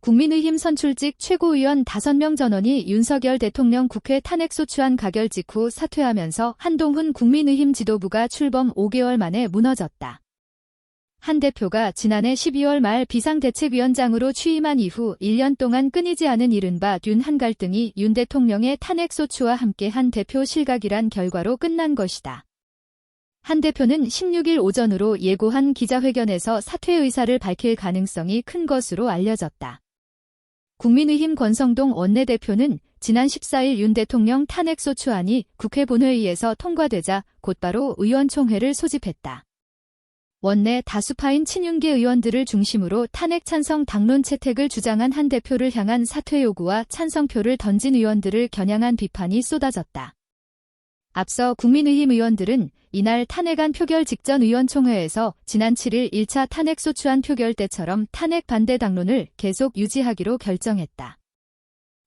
국민의힘 선출직 최고위원 5명 전원이 윤석열 대통령 국회 탄핵소추안 가결 직후 사퇴하면서 한동훈 국민의힘 지도부가 출범 5개월 만에 무너졌다. 한 대표가 지난해 12월 말 비상대책위원장으로 취임한 이후 1년 동안 끊이지 않은 이른바 윤한 갈등이 윤 대통령의 탄핵소추와 함께한 대표 실각이란 결과로 끝난 것이다. 한 대표는 16일 오전으로 예고한 기자회견에서 사퇴 의사를 밝힐 가능성이 큰 것으로 알려졌다. 국민의힘 권성동 원내대표는 지난 14일 윤 대통령 탄핵소추안이 국회 본회의에서 통과되자 곧바로 의원총회를 소집했다. 원내 다수파인 친윤계 의원들을 중심으로 탄핵 찬성 당론 채택을 주장한 한 대표를 향한 사퇴 요구와 찬성표를 던진 의원들을 겨냥한 비판이 쏟아졌다. 앞서 국민의힘 의원들은 이날 탄핵안 표결 직전 의원총회에서 지난 7일 1차 탄핵소추안 표결 때처럼 탄핵 반대 당론을 계속 유지하기로 결정했다.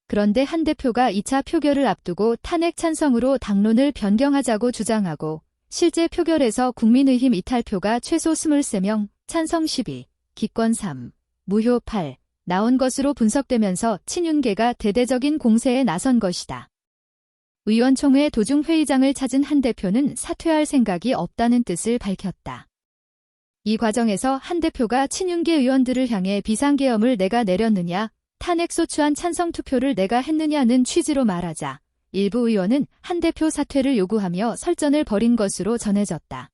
그런데 한 대표가 2차 표결을 앞두고 탄핵 찬성으로 당론을 변경하자고 주장하고 실제 표결에서 국민의힘 이탈표가 최소 23명, 찬성 12, 기권 3, 무효 8 나온 것으로 분석되면서 친윤계가 대대적인 공세에 나선 것이다. 의원총회 도중 회의장을 찾은 한 대표는 사퇴할 생각이 없다는 뜻을 밝혔다. 이 과정에서 한 대표가 친윤계 의원들을 향해 비상계엄을 내가 내렸느냐, 탄핵소추안 찬성 투표를 내가 했느냐는 취지로 말하자 일부 의원은 한 대표 사퇴를 요구하며 설전을 벌인 것으로 전해졌다.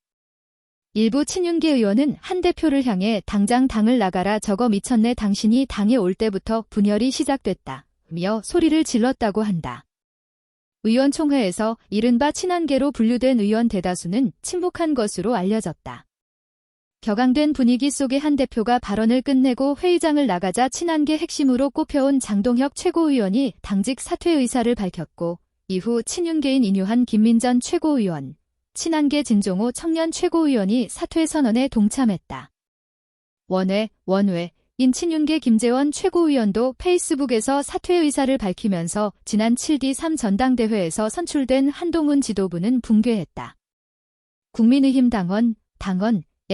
일부 친윤계 의원은 한 대표를 향해 당장 당을 나가라 저거 미쳤네 당신이 당에 올 때부터 분열이 시작됐다며 소리를 질렀다고 한다. 의원총회에서 이른바 친한계로 분류된 의원 대다수는 침묵한 것으로 알려졌다. 격앙된 분위기 속에 한 대표가 발언을 끝내고 회의장을 나가자 친한계 핵심으로 꼽혀온 장동혁 최고위원이 당직 사퇴 의사를 밝혔고 이후 친윤계인 인유한 김민전 최고위원, 친한계 진종호 청년 최고위원이 사퇴 선언에 동참했다. 원외인 친윤계 김재원 최고위원도 페이스북에서 사퇴 의사를 밝히면서 지난 7.3 전당대회에서 선출된 한동훈 지도부는 붕괴했다. 국민의힘 당원에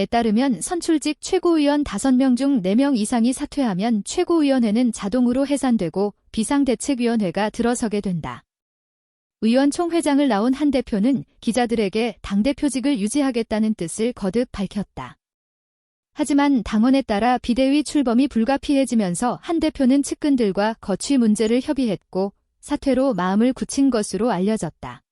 따르면 선출직 최고위원 5명 중 4명 이상이 사퇴하면 최고위원회는 자동으로 해산되고 비상대책위원회가 들어서게 된다. 의원총회장을 나온 한 대표는 기자들에게 당대표직을 유지하겠다는 뜻을 거듭 밝혔다. 하지만 당원에 따라 비대위 출범이 불가피해지면서 한 대표는 측근들과 거취 문제를 협의했고 사퇴로 마음을 굳힌 것으로 알려졌다.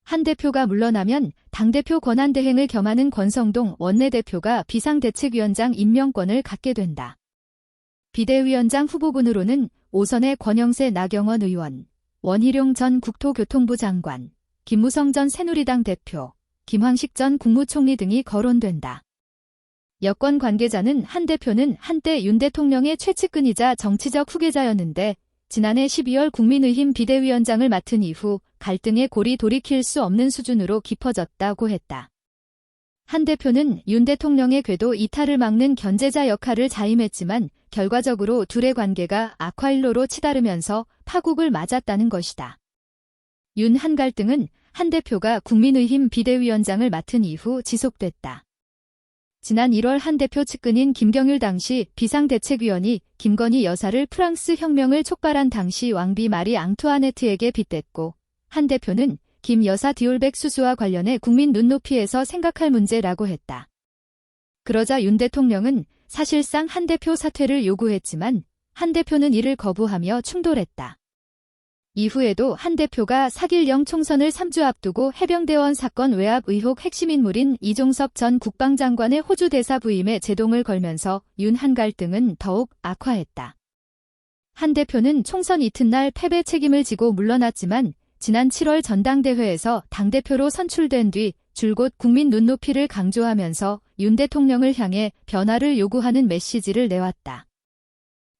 한 대표가 물러나면 당대표 권한대행을 겸하는 권성동 원내대표가 비상대책위원장 임명권을 갖게 된다. 비대위원장 후보군으로는 오선의 권영세 나경원 의원, 원희룡 전 국토교통부 장관, 김무성 전 새누리당 대표, 김황식 전 국무총리 등이 거론된다. 여권 관계자는 한 대표는 한때 윤 대통령의 최측근이자 정치적 후계자였는데 지난해 12월 국민의힘 비대위원장을 맡은 이후 갈등의 골이 돌이킬 수 없는 수준으로 깊어졌다고 했다. 한 대표는 윤 대통령의 궤도 이탈을 막는 견제자 역할을 자임했지만 결과적으로 둘의 관계가 악화일로로 치달으면서 파국을 맞았다는 것이다. 윤한 갈등은 한 대표가 국민의힘 비대위원장을 맡은 이후 지속됐다. 지난 1월 한 대표 측근인 김경률 당시 비상대책위원이 김건희 여사를 프랑스 혁명을 촉발한 당시 왕비 마리 앙투아네트에게 빗댔고 한 대표는 김 여사 디올백 수수와 관련해 국민 눈높이에서 생각할 문제라고 했다. 그러자 윤 대통령은 사실상 한 대표 사퇴를 요구했지만 한 대표는 이를 거부하며 충돌했다. 이후에도 한 대표가 4.1 총선을 3주 앞두고 해병대원 사건 외압 의혹 핵심 인물인 이종섭 전 국방장관의 호주 대사 부임에 제동을 걸면서 윤한 갈등은 더욱 악화했다. 한 대표는 총선 이튿날 패배 책임을 지고 물러났지만 지난 7월 전당대회에서 당대표로 선출된 뒤 줄곧 국민 눈높이를 강조하면서 윤 대통령을 향해 변화를 요구하는 메시지를 내왔다.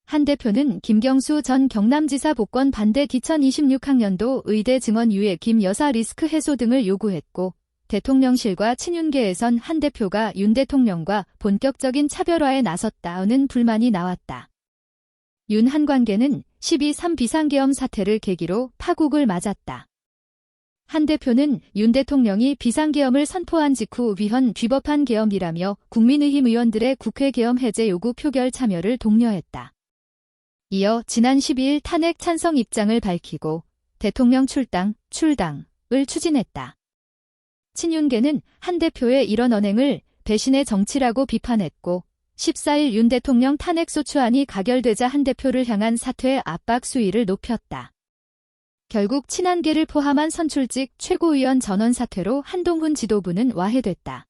한 대표는 김경수 전 경남지사 복권 반대 2026학년도 의대 증원 유예 김 여사 리스크 해소 등을 요구했고 대통령실과 친윤계에선 한 대표가 윤 대통령과 본격적인 차별화에 나섰다는 불만이 나왔다. 윤한 관계는 12.3 비상계엄 사태를 계기로 파국을 맞았다. 한 대표는 윤 대통령이 비상계엄을 선포한 직후 위헌 위법한 계엄이라며 국민의힘 의원들의 국회 계엄 해제 요구 표결 참여를 독려했다. 이어 지난 12일 탄핵 찬성 입장을 밝히고 대통령 출당을 추진했다. 친윤계는 한 대표의 이런 언행을 배신의 정치라고 비판했고 14일 윤 대통령 탄핵소추안이 가결되자 한 대표를 향한 사퇴 압박 수위를 높였다. 결국 친한계를 포함한 선출직 최고위원 전원 사퇴로 한동훈 지도부는 와해됐다.